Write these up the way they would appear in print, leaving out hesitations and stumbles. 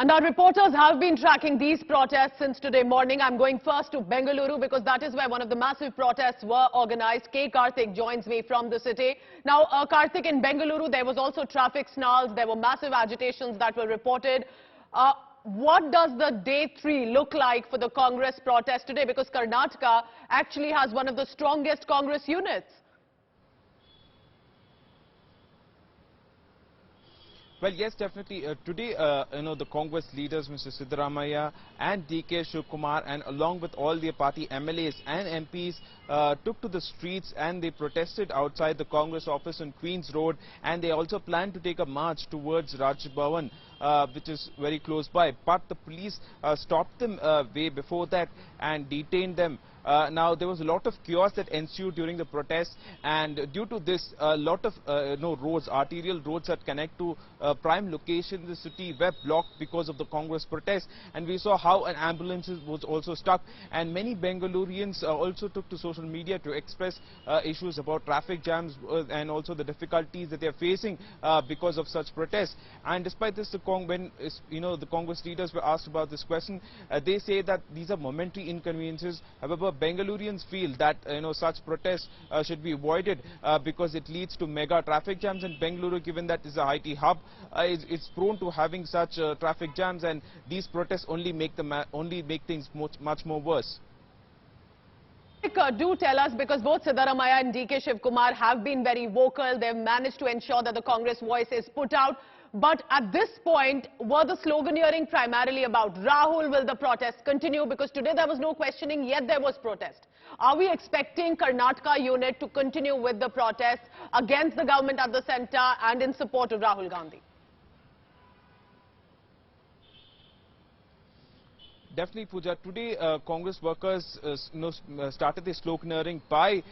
And our reporters have been tracking these protests since today morning. I'm going first to Bengaluru because that is where one of the massive protests were organized. K. Karthik joins me from the city. Now, Karthik, in Bengaluru, there was also traffic snarls. There were massive agitations that were reported. What does the day 3 look like for the Congress protest today? Because Karnataka actually has one of the strongest Congress units. Well, yes, definitely. Today, the Congress leaders, Mr. Siddaramaiah and D.K. Shivkumar, and along with all their party MLAs and MPs, took to the streets and they protested outside the Congress office on Queen's Road, and they also planned to take a march towards Raj Bhavan, which is very close by. But the police stopped them way before that and detained them. Now, there was a lot of chaos that ensued during the protest, and due to this, a lot of roads, arterial roads that connect to prime locations in the city were blocked because of the Congress protest. And we saw how an ambulance was also stuck, and many Bengalurians also took to social media to express issues about traffic jams and also the difficulties that they are facing because of such protests. And despite this, when the Congress leaders were asked about this question, they say that these are momentary inconveniences. However, Bengalurians feel that such protests should be avoided because it leads to mega traffic jams, and Bengaluru, given that is a IT hub, it's prone to having such traffic jams, and these protests only make things much more worse. Do tell us, because both Siddaramaiah and D.K. Shivkumar have been very vocal. They've managed to ensure that the Congress voice is put out. But at this point, were the sloganeering primarily about Rahul? Will the protest continue? Because today there was no questioning, yet there was protest. Are we expecting Karnataka unit to continue with the protest against the government at the centre and in support of Rahul Gandhi? Definitely, Pooja. Today, Congress workers started the sloganeering by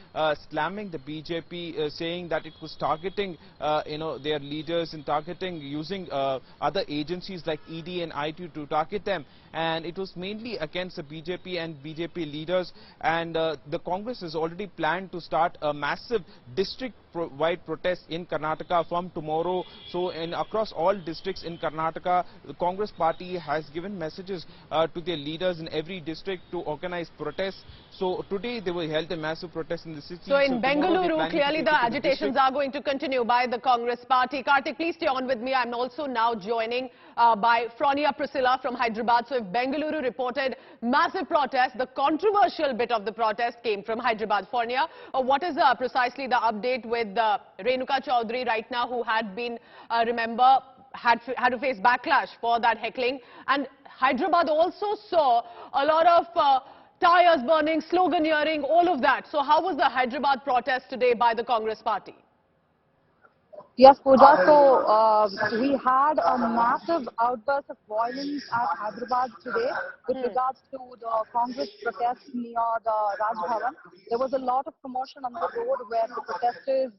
slamming the BJP, saying that it was targeting, their leaders and using other agencies like ED and IT to target them. And it was mainly against the BJP and BJP leaders. And the Congress has already planned to start a massive district-wide protest in Karnataka from tomorrow. So, across all districts in Karnataka, the Congress party has given messages to their leaders in every district to organize protests. So today they were held a massive protest in the city. So in Bengaluru, clearly the agitations are going to continue by the Congress party. Karthik, please stay on with me. I'm also now joining by Fronia Priscilla from Hyderabad. So if Bengaluru reported massive protest, the controversial bit of the protest came from Hyderabad. Fronia, what is precisely the update with Renuka Chaudhary right now, who had been, remember, had to face backlash for that heckling? And Hyderabad also saw a lot of tires burning, sloganeering, all of that. So how was the Hyderabad protest today by the Congress party? Yes, Pooja. So we had a massive outburst of violence at Hyderabad today with regards to the Congress protest near the Raj Bhavan. There was a lot of commotion on the road where the protesters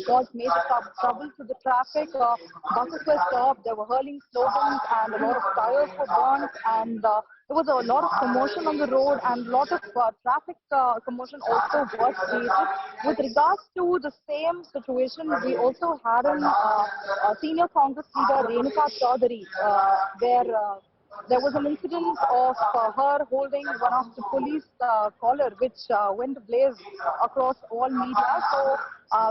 caused major trouble to the traffic. Buses were stopped, they were hurling slogans, and a lot of tires were burnt, and there was a lot of commotion on the road, and a lot of traffic commotion also was created. With regards to the same situation, we also had a senior Congress leader, Renuka Chaudhary, where there was an incident of her holding one of the police collar, which went ablaze across all media. So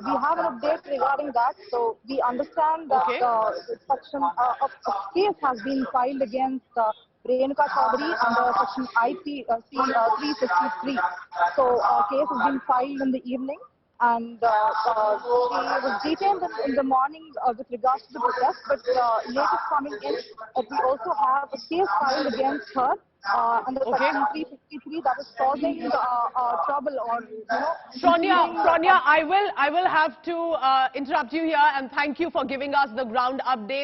we have an update regarding that. So we understand that a case has been filed against Renuka Chaudhary under section IP 353. So a case has been filed in the evening, and she was detained in the morning with regards to the protest, but latest coming in that we also have a case filed against her under section 353 that is causing trouble, or Fronia, I will have to interrupt you here, and thank you for giving us the ground updates.